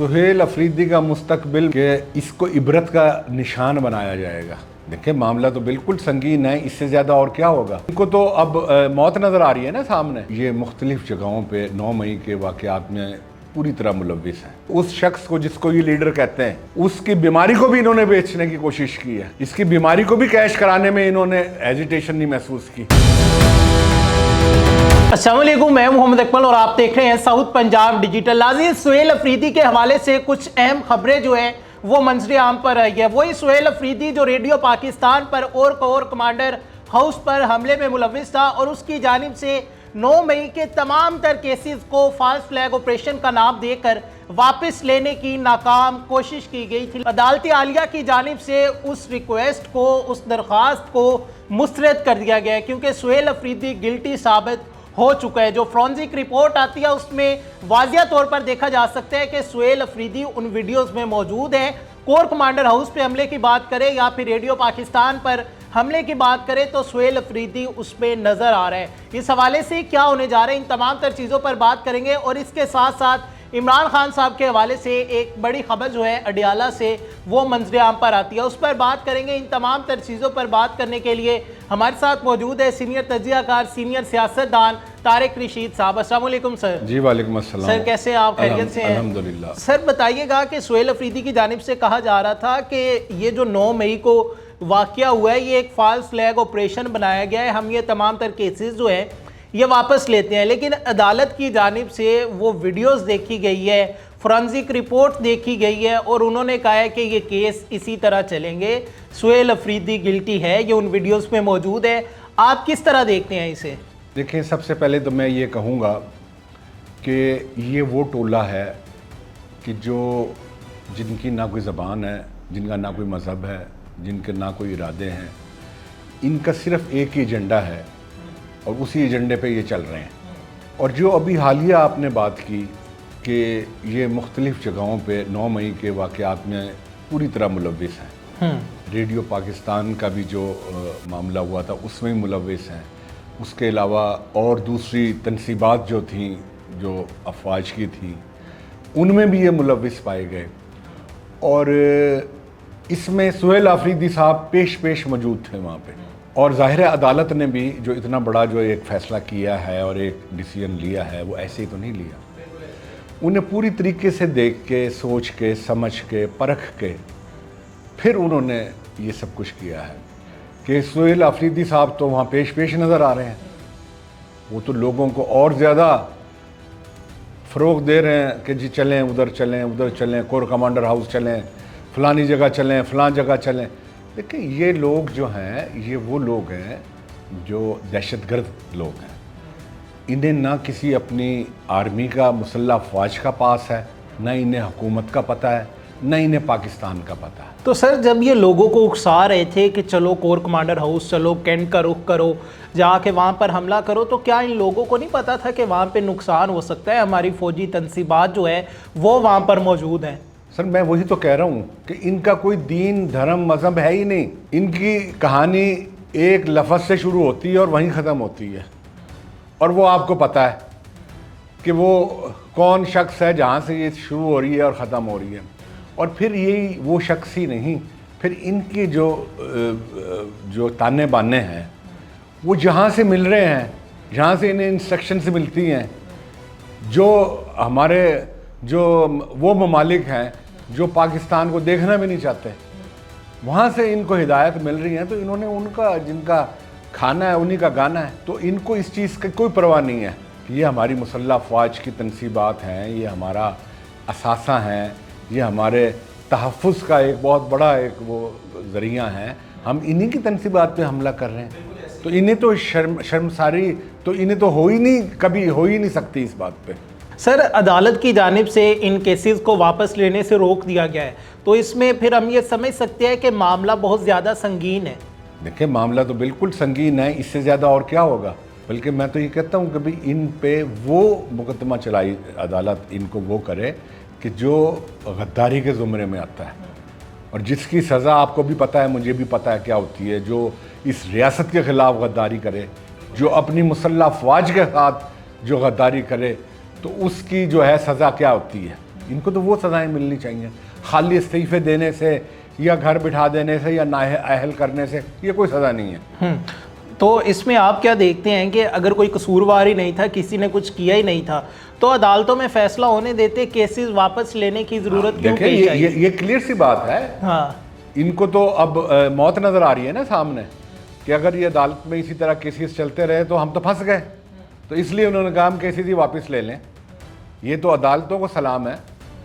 सुहेल अफरीदी का मुस्तकबिल के इसको इबरत का निशान बनाया जाएगा। देखिए मामला तो बिल्कुल संगीन है, इससे ज़्यादा और क्या होगा। इनको तो अब मौत नज़र आ रही है ना सामने। ये मुख्तलिफ जगहों पे 9 मई के वाक़यात में पूरी तरह मुलव्विस है। उस शख्स को जिसको ये लीडर कहते हैं, उसकी बीमारी को भी इन्होंने बेचने की कोशिश की है। इसकी बीमारी को भी कैश कराने में इन्होंने हेजिटेशन नहीं महसूस की। अस्सलाम वालेकुम, मैं मोहम्मद अकमल और आप देख रहे हैं साउथ पंजाब डिजिटल। नाज़रीन, सुहेल अफरीदी के हवाले से कुछ अहम खबरें जो है वो मंजर आम पर आई है। वही सुहेल अफरीदी जो रेडियो पाकिस्तान पर और कोर कमांडर हाउस पर हमले में मुलव्विस था और उसकी जानिब से 9 मई के तमाम तर केसेस को फॉल्स फ्लैग ऑपरेशन का नाम देकर वापस लेने की नाकाम कोशिश की गई थी। अदालत आलिया की जानिब से उस रिक्वेस्ट को, उस दरख्वास्त को मुस्तरद कर दिया गया क्योंकि सुहेल अफरीदी गिल्टी साबित हो चुका है। जो फोरेंसिक रिपोर्ट आती है उसमें वाज़िया तौर पर देखा जा सकता है कि सुहेल अफरीदी उन वीडियोस में मौजूद है। कोर कमांडर हाउस पे हमले की बात करें या फिर रेडियो पाकिस्तान पर हमले की बात करें तो सुहेल अफरीदी उसमें नज़र आ रहा है। इस हवाले से क्या होने जा रहा है, इन तमाम तर चीज़ों पर बात करेंगे। और इसके साथ साथ इमरान खान साहब के हवाले से एक बड़ी खबर जो है अडियाला से वो मंजर आम पर आती है, उस पर बात करेंगे। इन तमाम तर चीज़ों पर बात करने के लिए हमारे साथ मौजूद है सीनियर तज्ज़ियाकार, सीनियर सियासतदान तारिक रशीद साहब। अस्सलाम वालेकुम सर। जी वालेकुम अस्सलाम सर, कैसे आप? खैरियत से हैं? अल्हम्दुलिल्लाह। सर बताइएगा कि सुहेल अफरीदी की जानिब से कहा जा रहा था कि ये जो 9 मई को वाक़या हुआ है ये एक फॉल्स फ्लैग ऑपरेशन बनाया गया है, हम ये तमाम तर केसेस जो है ये वापस लेते हैं। लेकिन अदालत की जानिब से वो वीडियोस देखी गई है, फोरेंसिक रिपोर्ट देखी गई है और उन्होंने कहा है कि ये केस इसी तरह चलेंगे। सुहेल अफरीदी गिल्टी है, ये उन वीडियोस में मौजूद है। आप किस तरह देखते हैं इसे? देखिए, सबसे पहले तो मैं ये कहूँगा कि ये वो टोला है कि जिनकी ना कोई ज़बान है, जिनका ना कोई मज़हब है, जिनके ना कोई इरादे हैं, इनका सिर्फ़ एक ही एजेंडा है और उसी एजेंडे पे ये चल रहे हैं। और जो अभी हालिया आपने बात की कि ये मुख्तलिफ़ जगहों पे 9 मई के वाक़यात में पूरी तरह मुलव्विस हैं। रेडियो पाकिस्तान का भी जो मामला हुआ था उसमें भी मुलव्विस हैं। उसके अलावा और दूसरी तनसीबात जो थीं, जो अफवाज की थी, उनमें भी ये मुलव्विस पाए गए। और इसमें सुहेल अफरीदी साहब पेश मौजूद थे वहाँ पे। और ज़ाहिर है अदालत ने भी जो इतना बड़ा जो एक फ़ैसला किया है और एक डिसीजन लिया है वो ऐसे ही तो नहीं लिया। उन्हें पूरी तरीके से देख के, सोच के, समझ के, परख के फिर उन्होंने ये सब कुछ किया है कि सुहेल अफरीदी साहब तो वहाँ पेश नज़र आ रहे हैं। वो तो लोगों को और ज़्यादा फ़रोग़ दे रहे हैं कि जी चलें, उधर चलें, कोर कमांडर हाउस चलें, फ़लानी जगह चलें, फ़लाँ जगह चलें। देखिए, ये लोग जो हैं ये वो लोग हैं जो दहशतगर्द लोग हैं। इन्हें ना किसी अपनी आर्मी का मुसल्लह अफ़वाज का पास है, ना इन्हें हुकूमत का पता है, ना इन्हें पाकिस्तान का पता है। तो सर, जब ये लोगों को उकसा रहे थे कि चलो कोर कमांडर हाउस चलो, कैंट का रुख करो, जाके वहाँ पर हमला करो, तो क्या इन लोगों को नहीं पता था कि वहाँ पे नुकसान हो सकता है? हमारी फ़ौजी तनसीबात जो है वो वहाँ पर मौजूद हैं। सर, मैं वही तो कह रहा हूँ कि इनका कोई दीन, धर्म, मज़हब है ही नहीं। इनकी कहानी एक लफ्ज़ से शुरू होती है और वहीं ख़त्म होती है। और वो आपको पता है कि वो कौन शख्स है जहाँ से ये शुरू हो रही है और ख़त्म हो रही है। और फिर यही वो शख्स ही नहीं, फिर इनके जो ताने बाने हैं वो जहाँ से मिल रहे हैं, जहाँ से इन्हें इंस्ट्रक्शन से मिलती हैं, जो हमारे जो वो ममालिक हैं जो पाकिस्तान को देखना भी नहीं चाहते, वहाँ से इनको हिदायत मिल रही है। तो इन्होंने उनका, जिनका खाना है उन्हीं का गाना है, तो इनको इस चीज़ की कोई परवाह नहीं है कि ये हमारी मुसल्लह अफ़वाज की तनसीबात हैं, ये हमारा असासा हैं, ये हमारे तहफ़्फ़ुज़ का एक बहुत बड़ा एक वो ज़रिया है, हम इन्हीं की तनसीबात पे हमला कर रहे हैं। तो इन्हें तो शर्मसारी तो इन्हें तो हो ही नहीं, कभी हो ही नहीं सकती इस बात पे। सर, अदालत की जानिब से इन केसेस को वापस लेने से रोक दिया गया है, तो इसमें फिर हम ये समझ सकते हैं कि मामला बहुत ज़्यादा संगीन है। देखिए, मामला तो बिल्कुल संगीन है, इससे ज़्यादा और क्या होगा। बल्कि मैं तो ये कहता हूँ कि भाई इन पे वो मुकदमा चलाई अदालत, इनको वो करे कि जो गद्दारी के ज़ुमरे में आता है और जिसकी सज़ा आपको भी पता है, मुझे भी पता है क्या होती है। जो इस रियासत के ख़िलाफ़ गद्दारी करे, जो अपनी मुसल्लह अफ़वाज के साथ जो गद्दारी करे, तो उसकी जो है सज़ा क्या होती है। इनको तो वो सज़ाएं मिलनी चाहिए। खाली इस्तीफ़े देने से या घर बिठा देने से या नाअहल करने से ये कोई सज़ा नहीं है। तो इसमें आप क्या देखते हैं कि अगर कोई कसूरवार ही नहीं था, किसी ने कुछ किया ही नहीं था, तो अदालतों में फैसला होने देते, केसेस वापस लेने की ज़रूरत क्यों देखिए चाहिए? ये क्लियर सी बात है। हाँ, इनको तो अब मौत नज़र आ रही है ना सामने कि अगर ये अदालत में इसी तरह केसेस चलते रहे तो हम तो फंस गए। तो इसलिए उन्होंने कहा हम केसेस ही वापस ले लें। ये तो अदालतों को सलाम है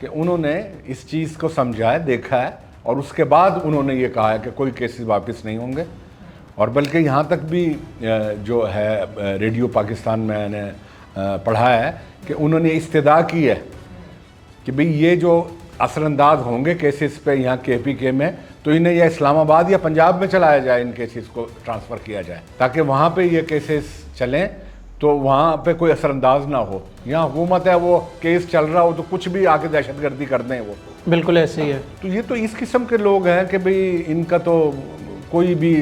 कि उन्होंने इस चीज़ को समझा है, देखा है, और उसके बाद उन्होंने ये कहा है कि कोई केसेस वापस नहीं होंगे। और बल्कि यहाँ तक भी जो है रेडियो पाकिस्तान में मैंने पढ़ा है कि उन्होंने इस्तदा की है कि भाई ये जो असरअंदाज होंगे केसेस पे यहाँ KPK में, तो इन्हें या इस्लामाबाद या पंजाब में चलाया जाए, इन केसेस को ट्रांसफ़र किया जाए ताकि वहाँ पे ये केसेस चलें तो वहाँ पे कोई असरअंदाज ना हो। यहाँ हुकूमत है, वो केस चल रहा हो तो कुछ भी आके दहशतगर्दी कर दें वो। बिल्कुल ऐसे ही है। तो ये तो इस किस्म के लोग हैं कि भाई इनका तो कोई भी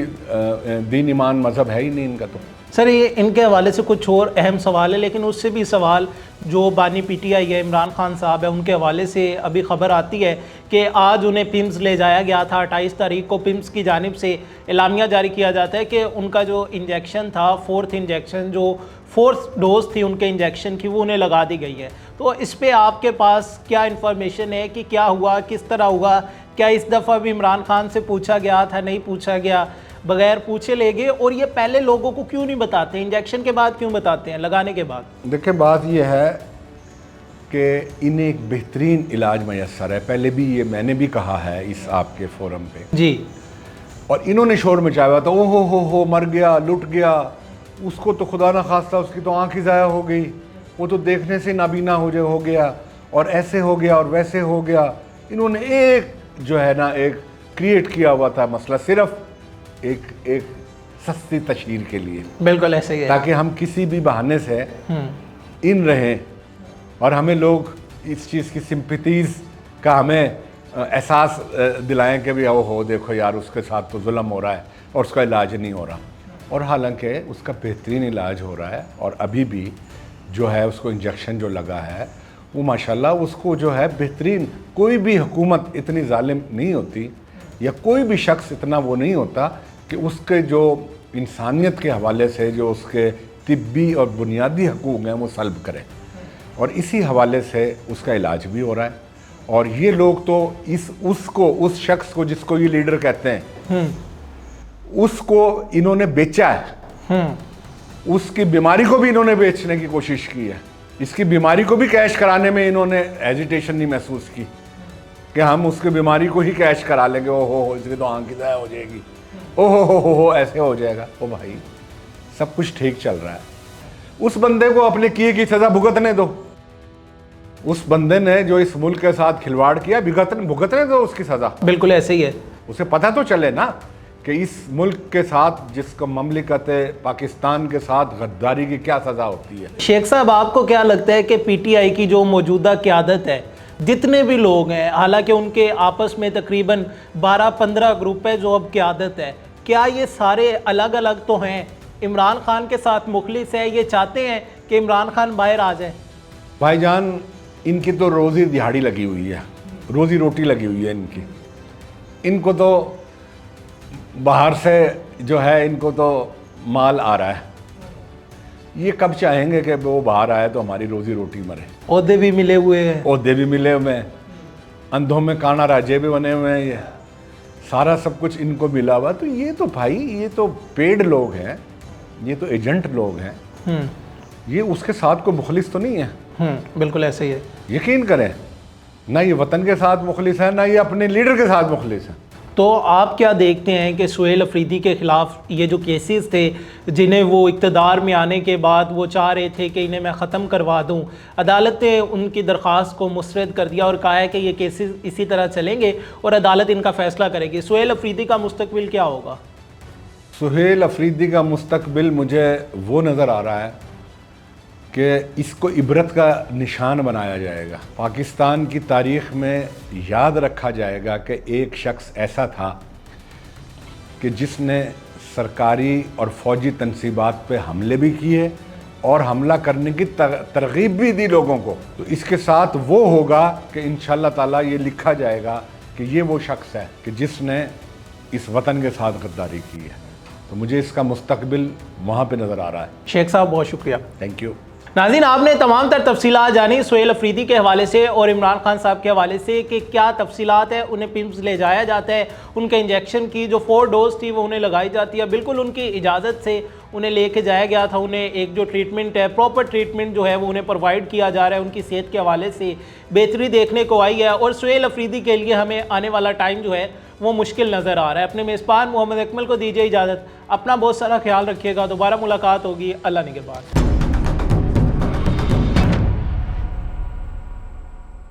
दीन ईमान मज़हब है ही नहीं इनका तो। सर, ये इनके हवाले से कुछ और अहम सवाल है, लेकिन उससे भी सवाल जो बानी PTI है, इमरान खान साहब है, उनके हवाले से अभी खबर आती है कि आज उन्हें पिम्स ले जाया गया था। 28 तारीख को पिम्स की जानिब से एलामिया जारी किया जाता है कि उनका जो इंजेक्शन था, 4th इंजेक्शन, जो 4th डोज थी उनके इंजेक्शन की, वो उन्हें लगा दी गई है। तो इस पर आपके पास क्या इन्फॉर्मेशन है कि क्या हुआ, किस तरह हुआ? क्या इस दफ़ा भी इमरान खान से पूछा गया था, नहीं पूछा गया, बगैर पूछे ले गए? और ये पहले लोगों को क्यों नहीं बताते, इंजेक्शन के बाद क्यों बताते हैं, लगाने के बाद? देखिए बात ये है कि इन्हें एक बेहतरीन इलाज मैसर है। पहले भी ये मैंने भी कहा है इस आपके फोरम पे जी, और इन्होंने शोर मचाया हुआ था, ओहो हो मर गया, लुट गया, उसको तो खुदा ना खास्ता उसकी तो आँख ही ज़ाया हो गई, वो तो देखने से नाबीना हो गया, और ऐसे हो गया और वैसे हो गया। इन्होंने एक जो है ना एक क्रिएट किया हुआ था मसला, सिर्फ एक सस्ती तशहीर के लिए। बिल्कुल ऐसे ही है। ताकि हम किसी भी बहाने से इन रहें और हमें लोग इस चीज़ की सिंपैथीज़ का हमें एहसास दिलाएं कि भी हो देखो यार उसके साथ तो जुल्म हो रहा है और उसका इलाज नहीं हो रहा, और हालांकि उसका बेहतरीन इलाज हो रहा है। और अभी भी जो है उसको इंजेक्शन जो लगा है वो माशाल्लाह उसको जो है बेहतरीन, कोई भी हुकूमत इतनी जालिम नहीं होती या कोई भी शख्स इतना वो नहीं होता कि उसके जो इंसानियत के हवाले से जो उसके तिब्बी और बुनियादी हकूक़ हैं वो सल्ब करें, और इसी हवाले से उसका इलाज भी हो रहा है। और ये लोग तो उस शख्स को जिसको ये लीडर कहते हैं उसको इन्होंने बेचा है, उसकी बीमारी को भी इन्होंने बेचने की कोशिश की है। इसकी बीमारी को भी कैश कराने में इन्होंने हेजिटेशन नहीं महसूस की कि हम उसकी बीमारी को ही कैश करा लेंगे, ओहो इसकी तो आंख की ज़ाया हो जाएगी, ओहो हो ऐसे हो जाएगा। ओ भाई सब कुछ ठीक चल रहा है, उस बंदे को अपने किए की सज़ा भुगतने दो। उस बंदे ने जो इस मुल्क के साथ खिलवाड़ किया भुगतने दो उसकी सज़ा। बिल्कुल ऐसे ही है। उसे पता तो चले ना कि इस मुल्क के साथ जिसको ममलिकत पाकिस्तान के साथ गद्दारी की क्या सज़ा होती है। शेख साहब, आपको क्या लगता है कि PTI की जो मौजूदा क़यादत है, जितने भी लोग हैं, हालांकि उनके आपस में तकरीबन 12-15 ग्रुप है जो अब क़यादत है, क्या ये सारे अलग अलग तो हैं, इमरान खान के साथ मुखलिस है, ये चाहते हैं कि इमरान खान बाहर आ जाए? भाईजान इनकी तो रोज़ी दिहाड़ी लगी हुई है, रोज़ी रोटी लगी हुई है इनकी। इनको तो बाहर से जो है इनको तो माल आ रहा है, ये कब चाहेंगे कि वो बाहर आए तो हमारी रोज़ी रोटी मरे। ओहदे भी मिले हुए हैं, ओहदे भी मिले हुए हैं, अंधों में काना राजे भी बने हुए हैं, ये सारा सब कुछ इनको मिला हुआ। तो ये तो भाई ये तो पेड लोग हैं, ये तो एजेंट लोग हैं, ये उसके साथ को मुखलिस तो नहीं है। बिल्कुल ऐसे ही है। यकीन करें, ना ये वतन के साथ मुखलिस है, ना ये अपने लीडर के साथ मुखलिस है। तो आप क्या देखते हैं कि सुहेल अफरीदी के ख़िलाफ़ ये जो केसेस थे, जिन्हें वो इक़्तिदार में आने के बाद वो चाह रहे थे कि इन्हें मैं ख़त्म करवा दूं, अदालत ने उनकी दरख्वास्त को मुस्तरद कर दिया और कहा है कि ये केसेस इसी तरह चलेंगे और अदालत इनका फ़ैसला करेगी। सुहेल अफरीदी का मुस्तकबिल क्या होगा? सुहेल अफरीदी का मुस्तकबिल मुझे वो नज़र आ रहा है कि इसको इबरत का निशान बनाया जाएगा। पाकिस्तान की तारीख़ में याद रखा जाएगा कि एक शख्स ऐसा था कि जिसने सरकारी और फ़ौजी तनसीबात पे हमले भी किए और हमला करने की तरगीब भी दी लोगों को। तो इसके साथ वो होगा कि इंशाअल्लाह ताला ये लिखा जाएगा कि ये वो शख्स है कि जिसने इस वतन के साथ गद्दारी की है। तो मुझे इसका मुस्तकबिल वहाँ पे नज़र आ रहा है। शेख साहब बहुत शुक्रिया। Thank you. नाज़रीन, आपने तमाम तर तफसीलात जानी सुहेल अफरीदी के हवाले से और इमरान खान साहब के हवाले से कि क्या तफसीलात है। उन्हें पिम्स ले जाया जाता है, उनके इंजेक्शन की जो 4 डोज थी वो उन्हें लगाई जाती है, बिल्कुल उनकी इजाज़त से उन्हें लेके जाया गया था। उन्हें एक जो ट्रीटमेंट है, प्रॉपर ट्रीटमेंट जो है वो उन्हें प्रोवाइड किया जा रहा है। उनकी सेहत के हवाले से बेहतरी देखने को आई है और सुहेल अफरीदी के लिए हमें आने वाला टाइम जो है वो मुश्किल नज़र आ रहा है। अपने मेज़बान मोहम्मद अकमल को दीजिए इजाज़त। अपना बहुत सारा ख्याल रखिएगा। दोबारा मुलाकात होगी। अल्लाह निगहबान।